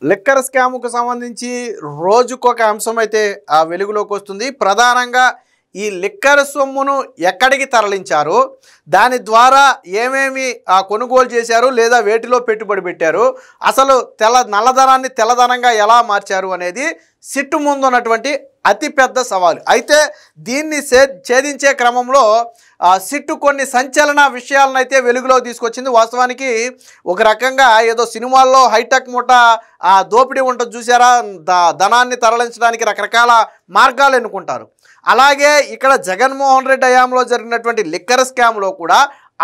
Liquor స్కామ్‌కు సంబంధించి రోజుకొక అంశం అయితే వెలుగులోకి వస్తుంది. ప్రధానంగా ఈ లిక్కర్ సొమ్మును ఎక్కడికి తరలించారు, దాని ద్వారా ఏమేమి కొనుగోలు చేశారు లేదా వేటిలో పెట్టుబడి పెట్టారు, అసలు నల్లధనాన్ని తెల్లధనంగా ఎలా మార్చారు అనేది సిట్టు ముందున్నటువంటి అతిపెద్ద సవాలు. అయితే దీన్ని ఛేదించే క్రమంలో సిట్టు కొన్ని సంచలన విషయాలను అయితే వెలుగులోకి తీసుకొచ్చింది. వాస్తవానికి ఒక రకంగా ఏదో సినిమాల్లో హైటెక్ ముఠా దోపిడీ ఉంటుంది చూసారా, ధనాన్ని తరలించడానికి రకరకాల మార్గాలు ఎన్నుకుంటారు. అలాగే ఇక్కడ జగన్మోహన్ రెడ్డి హయాంలో జరిగినటువంటి లిక్కర్ స్కామ్లో కూడా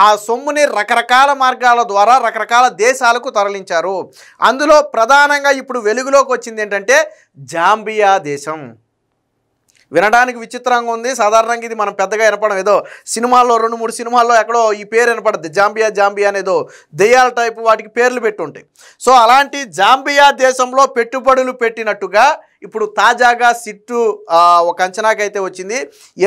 ఆ సొమ్ముని రకరకాల మార్గాల ద్వారా రకరకాల దేశాలకు తరలించారు. అందులో ప్రధానంగా ఇప్పుడు వెలుగులోకి వచ్చింది ఏంటంటే జాంబియా దేశం. వినడానికి విచిత్రంగా ఉంది. సాధారణంగా ఇది మనం పెద్దగా వినపడం, ఏదో సినిమాల్లో 2-3 సినిమాల్లో ఎక్కడో ఈ పేరు వినపడుద్ది, జాంబియా అనేదో దెయ్యాల టైపు వాటికి పేర్లు పెట్టుంటాయి. సో అలాంటి జాంబియా దేశంలో పెట్టుబడులు పెట్టినట్టుగా ఇప్పుడు తాజాగా సిట్టు ఒక అంచనాకైతే వచ్చింది.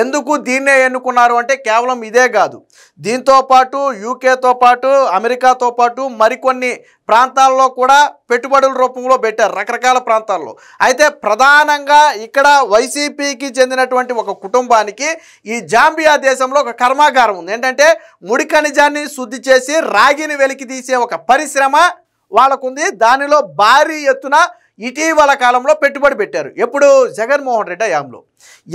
ఎందుకు దీన్నే ఎన్నుకున్నారు అంటే కేవలం ఇదే కాదు, దీంతో పాటు యూకేతో పాటు అమెరికాతో పాటు మరికొన్ని ప్రాంతాల్లో కూడా పెట్టుబడుల రూపంలో పెట్టారు, రకరకాల ప్రాంతాల్లో. అయితే ప్రధానంగా ఇక్కడ వైసీపీకి చెందినటువంటి ఒక కుటుంబానికి ఈ జాంబియా దేశంలో ఒక కర్మాగారం ఉంది. ఏంటంటే ముడి ఖనిజాన్ని శుద్ధి చేసి రాగిని వెలికి తీసే ఒక పరిశ్రమ వాళ్ళకుంది. దానిలో భారీ ఎత్తున ఇటీవల కాలంలో పెట్టుబడి పెట్టారు. ఎప్పుడు? జగన్మోహన్ రెడ్డి హయాంలో.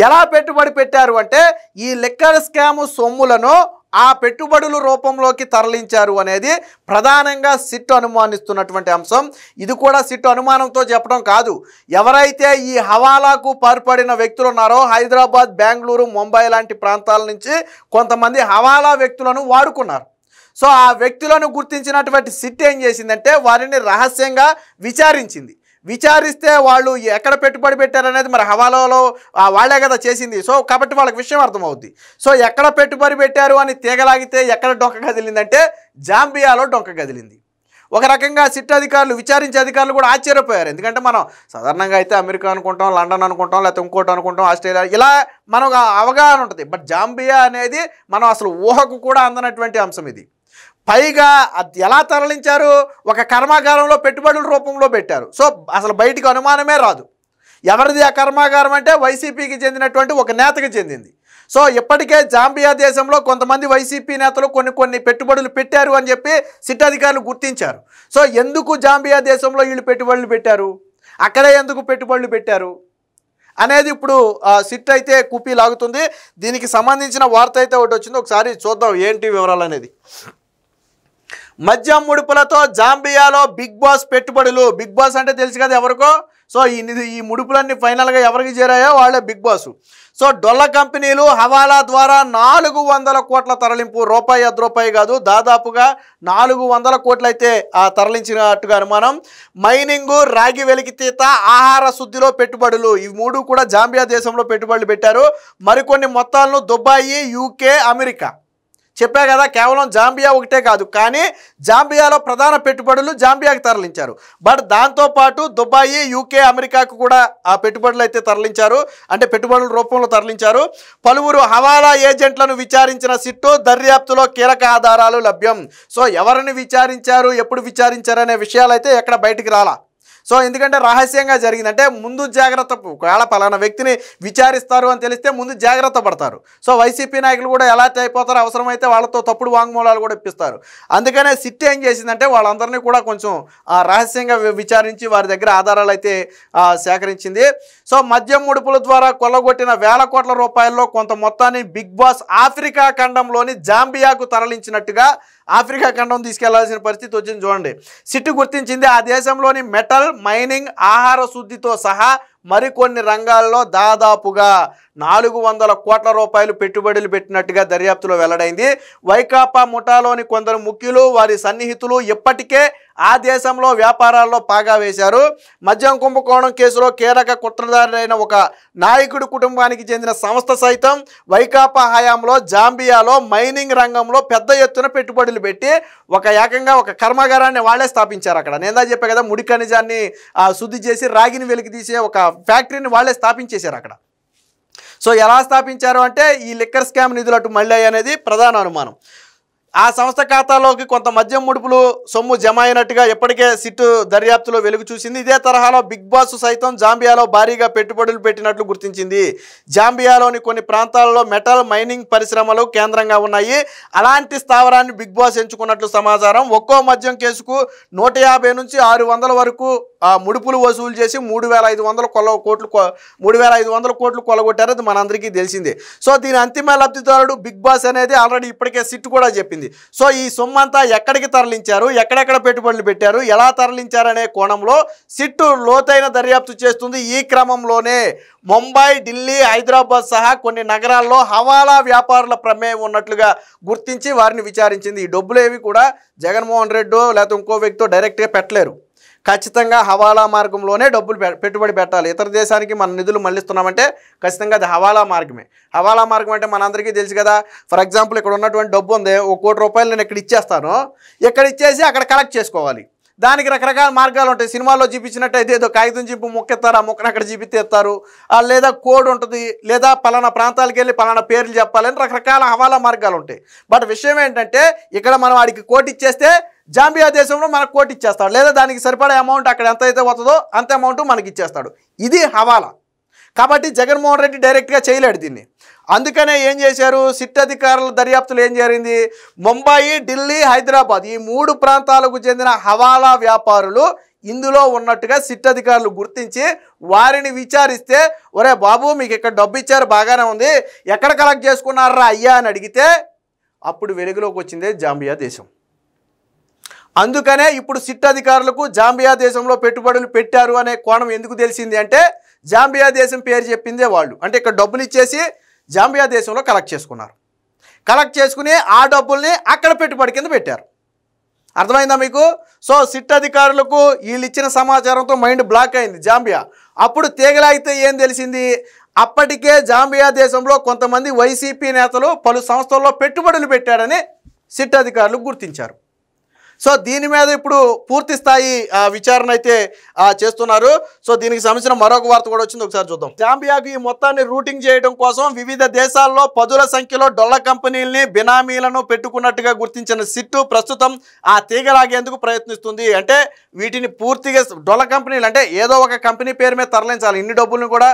ఎలా పెట్టుబడి పెట్టారు అంటే ఈ లిక్కర్ స్కామ్ సొమ్ములను ఆ పెట్టుబడుల రూపంలోకి తరలించారు అనేది ప్రధానంగా సిట్టు అనుమానిస్తున్నటువంటి అంశం. ఇది కూడా సిట్టు అనుమానంతో చెప్పడం కాదు, ఎవరైతే ఈ హవాలాకు పాల్పడిన వ్యక్తులు ఉన్నారో హైదరాబాద్, బెంగళూరు, ముంబై లాంటి ప్రాంతాల నుంచి కొంతమంది హవాలా వ్యక్తులను వాడుకున్నారు. సో ఆ వ్యక్తులను గుర్తించినటువంటి సిట్ ఏం చేసిందంటే వారిని రహస్యంగా విచారిస్తే వాళ్ళు ఎక్కడ పెట్టుబడి పెట్టారనేది మరి హవాలాలో వాళ్ళే కదా చేసింది. సో కాబట్టి వాళ్ళకి విషయం అర్థమవుద్ది. సో ఎక్కడ పెట్టుబడి పెట్టారు అని తీగలాగితే ఎక్కడ డొంక కదిలిందంటే జాంబియాలో డొంక కదిలింది. ఒక రకంగా సిట్ అధికారులు, విచారించే అధికారులు కూడా ఆశ్చర్యపోయారు. ఎందుకంటే మనం సాధారణంగా అయితే అమెరికా అనుకుంటాం, లండన్ అనుకుంటాం, లేకపోతే ఇంకోటి అనుకుంటాం, ఆస్ట్రేలియా, ఇలా మనకు అవగాహన ఉంటుంది. బట్ జాంబియా అనేది మనం అసలు ఊహకు కూడా అందనటువంటి అంశం ఇది. పైగా అది ఎలా తరలించారు? ఒక కర్మాగారంలో పెట్టుబడుల రూపంలో పెట్టారు. సో అసలు బయటికి అనుమానమే రాదు. ఎవరిది ఆ కర్మాగారం అంటే వైసీపీకి చెందినటువంటి ఒక నేతకి చెందింది. సో ఇప్పటికే జాంబియా దేశంలో కొంతమంది వైసీపీ నేతలు కొన్ని పెట్టుబడులు పెట్టారు అని చెప్పి సిట్ అధికారులు గుర్తించారు. సో ఎందుకు జాంబియా దేశంలో వీళ్ళు పెట్టుబడులు పెట్టారు, అక్కడే ఎందుకు పెట్టుబడులు పెట్టారు అనేది ఇప్పుడు సిట్ అయితే కుప్పి లాగుతుంది. దీనికి సంబంధించిన వార్త అయితే ఒకటి వచ్చింది, ఒకసారి చూద్దాం ఏంటి వివరాలు అనేది. మద్యం ముడుపులతో జాంబియాలో బిగ్ బాస్ పెట్టుబడులు. బిగ్ బాస్ అంటే తెలుసు కదా ఎవరికో. సో ఈ ముడుపులన్నీ ఫైనల్గా ఎవరికి చేరాయో వాళ్ళే బిగ్ బాస్. సో డొల్ల కంపెనీలు హవాలా ద్వారా 400 కోట్ల తరలింపు. రూపాయి అర్ధ రూపాయి కాదు, దాదాపుగా 400 కోట్లు అయితే తరలించినట్టుగా అనుమానం. మైనింగు, రాగి వెలికితీత, ఆహార శుద్ధిలో పెట్టుబడులు, ఈ 3 కూడా జాంబియా దేశంలో పెట్టుబడులు పెట్టారు. మరికొన్ని మొత్తాలను దుబాయి, యూకే, అమెరికా. చెప్పా కదా, కేవలం జాంబియా ఒకటే కాదు, కానీ జాంబియాలో ప్రధాన పెట్టుబడులు జాంబియాకి తరలించారు. బట్ దాంతోపాటు దుబాయి, యూకే, అమెరికాకు కూడా ఆ పెట్టుబడులు అయితే తరలించారు, అంటే పెట్టుబడుల రూపంలో తరలించారు. పలువురు హవాలా ఏజెంట్లను విచారించిన సిట్టు దర్యాప్తులో కీలక ఆధారాలు లభ్యం. సో ఎవరిని విచారించారు, ఎప్పుడు విచారించారు అనే విషయాలు అయితే ఎక్కడ బయటికి రాలా. సో ఎందుకంటే రహస్యంగా జరిగిందంటే ముందు జాగ్రత్త, ఒకవేళ పలానా వ్యక్తిని విచారిస్తారు అని తెలిస్తే ముందు జాగ్రత్త పడతారు. సో వైసీపీ నాయకులు కూడా ఎలా అయిపోతారో, అవసరమైతే వాళ్ళతో తప్పుడు వాంగ్మూలాలు కూడా ఇప్పిస్తారు. అందుకనే సిట్ ఏం చేసిందంటే వాళ్ళందరినీ కూడా కొంచెం రహస్యంగా విచారించి వారి దగ్గర ఆధారాలు అయితే సేకరించింది. సో మద్యం ముడుపుల ద్వారా కొల్లగొట్టిన వేల కోట్ల రూపాయల్లో కొంత మొత్తాన్ని బిగ్ బాస్ ఆఫ్రికా ఖండంలోని జాంబియాకు తరలించినట్టుగా, ఆఫ్రికా ఖండం తీసుకెళ్లాల్సిన పరిస్థితి వచ్చింది. చూడండి, సిట్టు గుర్తించింది ఆ దేశంలోని మెటల్, మైనింగ్, ఆహార శుద్ధితో సహా మరికొన్ని రంగాల్లో దాదాపుగా 400 కోట్ల రూపాయలు పెట్టుబడులు పెట్టినట్టుగా దర్యాప్తులో వెల్లడైంది. వైకాపా ముఠాలోని కొందరు ముఖ్యులు, వారి సన్నిహితులు ఇప్పటికే ఆ దేశంలో వ్యాపారాల్లో పాగా వేశారు. మద్యం కుంభకోణం కేసులో కీలక కుట్రదారుడైన ఒక నాయకుడి కుటుంబానికి చెందిన సంస్థ సైతం వైకాపా హయాంలో జాంబియాలో మైనింగ్ రంగంలో పెద్ద ఎత్తున పెట్టుబడులు పెట్టి ఏకంగా ఒక కర్మాగారాన్ని వాళ్లే స్థాపించారు. అక్కడ నేను చెప్పా కదా, ముడి ఖనిజాన్ని శుద్ధి చేసి రాగిని వెలికి తీసే ఒక ఫ్యాక్టరీని వాళ్లే స్థాపించేశారు అక్కడ. సో ఎలా స్థాపించారు అంటే ఈ లిక్కర్ స్కామ్ నిధులు అటు మళ్ళీ అనేది ప్రధాన అనుమానం. ఆ సంస్థ ఖాతాలోకి కొంత మద్యం ముడుపులు సొమ్ము జమ అయినట్టుగా ఇప్పటికే సిట్ దర్యాప్తులో వెలుగు చూసింది. ఇదే తరహాలో బిగ్ బాస్ సైతం జాంబియాలో భారీగా పెట్టుబడులు పెట్టినట్లు గుర్తించింది. జాంబియాలోని కొన్ని ప్రాంతాలలో మెటల్ మైనింగ్ పరిశ్రమలు కేంద్రంగా ఉన్నాయి. అలాంటి స్థావరాన్ని బిగ్ బాస్ ఎంచుకున్నట్లు సమాచారం. ఒక్కో మద్యం కేసుకు 150 నుంచి 600 వరకు ముడుపులు వసూలు చేసి 3,500 కోట్లు కొలగొట్టారు. అది మనందరికీ తెలిసిందే. సో దీని అంతిమ లబ్ధిదారుడు బిగ్ బాస్ అనేది ఆల్రెడీ ఇప్పటికే సిట్ కూడా చెప్పింది. సో ఈ సొమ్మంతా ఎక్కడికి తరలించారు, ఎక్కడెక్కడ పెట్టుబడులు పెట్టారు, ఎలా తరలించారనే కోణంలో సిట్ లోతైన దర్యాప్తు చేస్తుంది. ఈ క్రమంలోనే ముంబై, ఢిల్లీ, హైదరాబాద్ సహా కొన్ని నగరాల్లో హవాలా వ్యాపారుల ప్రమేయం ఉన్నట్లుగా గుర్తించి వారిని విచారించింది. ఈ డబ్బులు ఏవి కూడా జగన్మోహన్ రెడ్డో లేకపోతే ఇంకో వ్యక్తితో డైరెక్ట్గా పెట్టలేరు. ఖచ్చితంగా హవాలా మార్గంలోనే డబ్బులు పెట్టుబడి పెట్టాలి. ఇతర దేశానికి మన నిధులు మళ్ళిస్తున్నామంటే ఖచ్చితంగా అది హవాలా మార్గమే. హవాలా మార్గం అంటే మనందరికీ తెలుసు కదా. ఫర్ ఎగ్జాంపుల్ ఇక్కడ ఉన్నటువంటి డబ్బు ఉంది, ₹1 కోటి నేను ఇక్కడ ఇచ్చేస్తాను, ఇక్కడ ఇచ్చేసి అక్కడ కలెక్ట్ చేసుకోవాలి. దానికి రకరకాల మార్గాలు ఉంటాయి. సినిమాల్లో చూపించినట్టయితే ఏదో కాగితం చింపు మొక్కెత్తారు, ఆ మొక్కను అక్కడ చూపిస్తారు, లేదా కోడ్ ఉంటుంది, లేదా పలానా ప్రాంతాలకు వెళ్ళి పలానా పేర్లు చెప్పాలని రకరకాల హవాలా మార్గాలు ఉంటాయి. బట్ విషయం ఏంటంటే ఇక్కడ మనం వాడికి కోటి ఇచ్చేస్తే జాంబియా దేశంలో మనకు కోటి ఇచ్చేస్తాడు, లేదా దానికి సరిపడే అమౌంట్ అక్కడ ఎంత అయితే వస్తుందో అంత అమౌంట్ మనకి ఇచ్చేస్తాడు. ఇది హవాలా. కాబట్టి జగన్మోహన్ రెడ్డి డైరెక్ట్గా చేయలేడు దీన్ని. అందుకనే ఏం చేశారు, సిట్ అధికారుల దర్యాప్తులు ఏం జరిగింది, ముంబయి, ఢిల్లీ, హైదరాబాద్ ఈ 3 ప్రాంతాలకు చెందిన హవాలా వ్యాపారులు ఇందులో ఉన్నట్టుగా సిట్ అధికారులు గుర్తించి వారిని విచారిస్తే, ఒరే బాబు మీకు ఇక్కడ డబ్బు ఇచ్చారు బాగానే ఉంది, ఎక్కడ కలెక్ట్ చేసుకున్నారా అయ్యా అని అడిగితే అప్పుడు వెలుగులోకి వచ్చిందే జాంబియా దేశం. అందుకనే ఇప్పుడు సిట్ అధికారులకు జాంబియా దేశంలో పెట్టుబడులు పెట్టారు అనే కోణం ఎందుకు తెలిసింది అంటే జాంబియా దేశం పేరు చెప్పిందే వాళ్ళు. అంటే ఇక్కడ డబ్బులు ఇచ్చేసి జాంబియా దేశంలో కలెక్ట్ చేసుకున్నారు. కలెక్ట్ చేసుకుని ఆ డబ్బుల్ని అక్కడ పెట్టుబడి కింద పెట్టారు. అర్థమైందా మీకు? సో సిట్ అధికారులకు వీళ్ళు ఇచ్చిన సమాచారంతో మైండ్ బ్లాక్ అయింది జాంబియా. అప్పుడు తీగలాగితే ఏం తెలిసింది, అప్పటికే జాంబియా దేశంలో కొంతమంది వైసీపీ నేతలు పలు సంస్థల్లో పెట్టుబడులు పెట్టారని సిట్ అధికారులు గుర్తించారు. సో దీని మీద ఇప్పుడు పూర్తి స్థాయి విచారణ అయితే చేస్తున్నారు. సో దీనికి సంబంధించిన మరొక వార్త కూడా వచ్చింది, ఒకసారి చూద్దాం. జాంబియాకు ఈ మొత్తాన్ని రూటింగ్ చేయడం కోసం వివిధ దేశాల్లో 10ల సంఖ్యలో డొల్ల కంపెనీలని బినామీలను పెట్టుకున్నట్టుగా గుర్తించిన సిట్టు ప్రస్తుతం ఆ తీగలాగేందుకు ప్రయత్నిస్తుంది. అంటే వీటిని పూర్తిగా డొల్ల కంపెనీలు అంటే ఏదో ఒక కంపెనీ పేరు మీద తరలించాలి. ఇన్ని డబ్బులను కూడా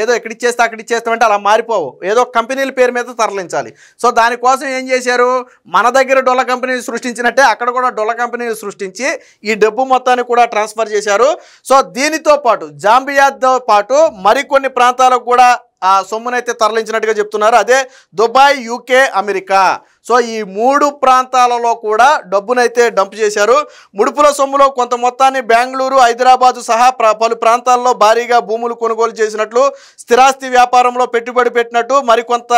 ఏదో ఎక్కడిచ్చేస్తే అక్కడ ఇచ్చేస్తామంటే అలా మారిపోవు, ఏదో కంపెనీల పేరు మీద తరలించాలి. సో దానికోసం ఏం చేశారు, మన దగ్గర డొల్ల కంపెనీలు సృష్టించినట్టే అక్కడ కూడా డొల్ల కంపెనీలు సృష్టించి ఈ డబ్బు మొత్తాన్ని కూడా ట్రాన్స్ఫర్ చేశారు. సో దీనితో పాటు జాంబియాతో పాటు మరికొన్ని ప్రాంతాలకు కూడా ఆ సొమ్మునైతే తరలించినట్టుగా చెప్తున్నారు. అదే దుబాయ్, యూకే, అమెరికా. సో ఈ 3 ప్రాంతాలలో కూడా డబ్బునైతే డంప్ చేశారు. ముడుపుల సొమ్ములో కొంత మొత్తాన్ని బెంగళూరు, హైదరాబాదు సహా పలు ప్రాంతాల్లో భారీగా భూములు కొనుగోలు చేసినట్లు, స్థిరాస్తి వ్యాపారంలో పెట్టుబడి పెట్టినట్టు, మరికొంత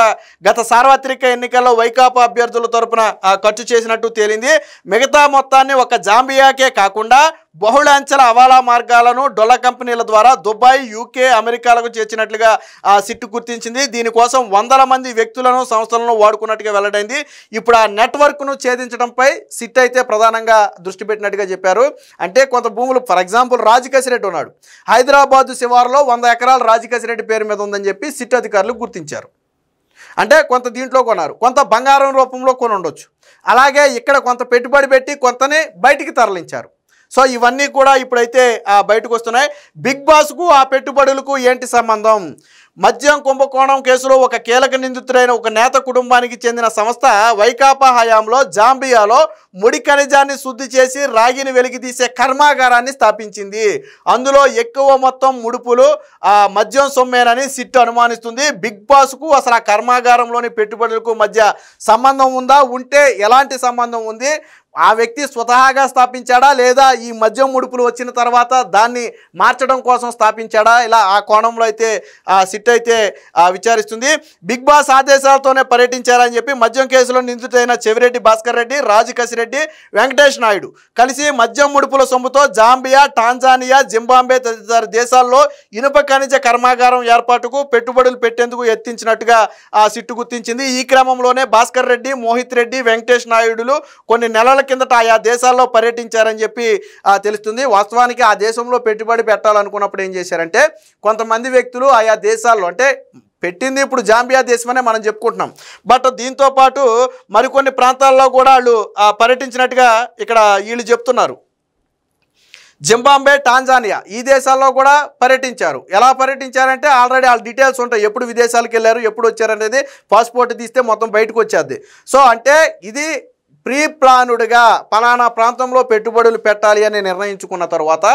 గత సార్వత్రిక ఎన్నికల్లో వైకాపా అభ్యర్థుల తరపున ఖర్చు చేసినట్టు తేలింది. మిగతా మొత్తాన్ని ఒక జాంబియాకే కాకుండా బహుళాంచెల హవాలా మార్గాలను డొల్ల కంపెనీల ద్వారా దుబాయ్, యూకే, అమెరికాలకు చేర్చినట్లుగా సిట్టు గుర్తించింది. దీనికోసం 100ల మంది వ్యక్తులను, సంస్థలను వాడుకున్నట్టుగా వెల్లడైంది. ఇప్పుడు ఆ నెట్వర్క్ను ఛేదించడంపై సిట్ అయితే ప్రధానంగా దృష్టి పెట్టినట్టుగా చెప్పారు. అంటే కొంత భూములు, ఫర్ ఎగ్జాంపుల్ రాజకేశిరెడ్డి ఉన్నాడు, హైదరాబాద్ శివారులో 100 ఎకరాలు రాజకేశిరెడ్డి పేరు మీద ఉందని చెప్పి సిట్ అధికారులు గుర్తించారు. అంటే కొంత దీంట్లో కొన్నారు, కొంత బంగారం రూపంలో కొని ఉండొచ్చు. అలాగే ఇక్కడ కొంత పెట్టుబడి పెట్టి కొంతని బయటికి తరలించారు. సో ఇవన్నీ కూడా ఇప్పుడైతే బయటకు వస్తున్నాయి. బిగ్ బాస్కు ఆ పెట్టుబడులకు ఏంటి సంబంధం? మద్యం కుంభకోణం కేసులో ఒక కీలక నిందితుడైన ఒక నేత కుటుంబానికి చెందిన సంస్థ వైకాపా హయాంలో జాంబియాలో ముడి ఖనిజాన్ని శుద్ధి చేసి రాగిని వెలికితీసే కర్మాగారాన్ని స్థాపించింది. అందులో ఎక్కువ మొత్తం ముడుపులు మద్యం సొమ్మేనని సిట్ అనుమానిస్తుంది. బిగ్ బాస్కు అసలు ఆ కర్మాగారంలోని పెట్టుబడులకు మధ్య సంబంధం ఉందా, ఉంటే ఎలాంటి సంబంధం ఉంది, ఆ వ్యక్తి స్వతహాగా స్థాపించాడా లేదా ఈ మద్యం ముడుపులు వచ్చిన తర్వాత దాన్ని మార్చడం కోసం స్థాపించాడా, ఇలా ఆ కోణంలో అయితే సిట్ అయితే విచారిస్తుంది. బిగ్ బాస్ ఆదేశాలతోనే పర్యటించారని చెప్పి మద్యం కేసులో నిందితుడైన చెవిరెడ్డి భాస్కర్ రెడ్డి, రాజకసిరెడ్డి, వెంకటేష్ నాయుడు కలిసి మద్యం ముడుపుల సొమ్ముతో జాంబియా, టాంజానియా, జింబాబ్వే తదితర దేశాల్లో ఇనుప ఖనిజ కర్మాగారం ఏర్పాటుకు పెట్టుబడులు పెట్టేందుకు యత్నించినట్టుగా సిట్టు గుర్తించింది. ఈ క్రమంలోనే భాస్కర్ రెడ్డి, మోహిత్ రెడ్డి, వెంకటేష్ నాయుడులు కొన్ని నెలల కిందట ఆయా దేశాల్లో పర్యటించారని చెప్పి తెలుస్తుంది. వాస్తవానికి ఆ దేశంలో పెట్టుబడి పెట్టాలనుకున్నప్పుడు ఏం చేశారంటే కొంతమంది వ్యక్తులు ఆయా దేశాల్లో, అంటే పెట్టింది ఇప్పుడు జాంబియా దేశమనే మనం చెప్పుకుంటున్నాం. బట్ దీంతో పాటు మరికొన్ని ప్రాంతాల్లో కూడా వాళ్ళు పర్యటించినట్టుగా ఇక్కడ వీళ్ళు చెప్తున్నారు. జింబాబ్వే, టాంజానియా ఈ దేశాల్లో కూడా పర్యటించారు. ఎలా పర్యటించారంటే ఆల్రెడీ వాళ్ళ డీటెయిల్స్ ఉంటాయి, ఎప్పుడు విదేశాలకు వెళ్ళారు, ఎప్పుడు వచ్చారనేది పాస్పోర్ట్ తీస్తే మొత్తం బయటకు వచ్చేది. సో అంటే ఇది ప్రీ ప్లానుడ్గా పలానా ప్రాంతంలో పెట్టుబడులు పెట్టాలి అని నిర్ణయించుకున్న తర్వాత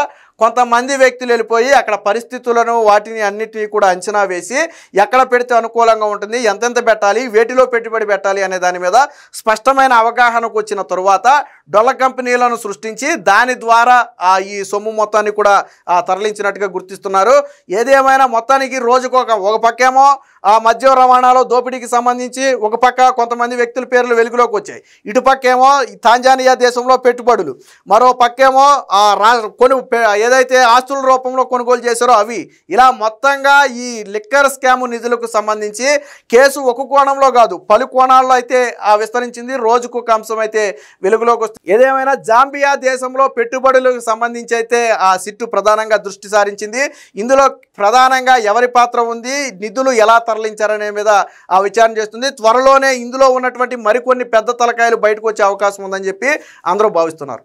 కొంతమంది వ్యక్తులు వెళ్ళిపోయి అక్కడ పరిస్థితులను వాటిని అన్నిటినీ కూడా అంచనా వేసి ఎక్కడ పెడితే అనుకూలంగా ఉంటుంది, ఎంతెంత పెట్టాలి, వేటిలో పెట్టుబడి పెట్టాలి అనే దాని మీద స్పష్టమైన అవగాహనకు వచ్చిన తరువాత డొల్ల కంపెనీలను సృష్టించి దాని ద్వారా ఈ సొమ్ము మొత్తాన్ని కూడా తరలించినట్టుగా గుర్తిస్తున్నారు. ఏదేమైనా మొత్తానికి రోజుకు ఒక పక్కేమో మద్యం రవాణాలో దోపిడీకి సంబంధించి ఒక పక్క కొంతమంది వ్యక్తుల పేర్లు వెలుగులోకి వచ్చాయి, ఇటు పక్కేమో తాంజానియా దేశంలో పెట్టుబడులు, మరో పక్కేమో ఏదైతే ఆస్తుల రూపంలో కొనుగోలు చేశారో అవి, ఇలా మొత్తంగా ఈ లిక్కర్ స్కామ్ నిధులకు సంబంధించి కేసు ఒక కోణంలో కాదు పలు కోణాల్లో అయితే విస్తరించింది. రోజుకు ఒక అంశం అయితే వెలుగులోకి వస్తుంది. ఏదేమైనా జాంబియా దేశంలో పెట్టుబడులకు సంబంధించి అయితే ఆ సిట్టు ప్రధానంగా దృష్టి సారించింది. ఇందులో ప్రధానంగా ఎవరి పాత్ర ఉంది, నిధులు ఎలా తరలించారనే మీద విచారణ చేస్తుంది. త్వరలోనే ఇందులో ఉన్నటువంటి మరికొన్ని పెద్ద తలకాయలు బయటకు వచ్చే అవకాశం ఉందని చెప్పి అందరూ భావిస్తున్నారు.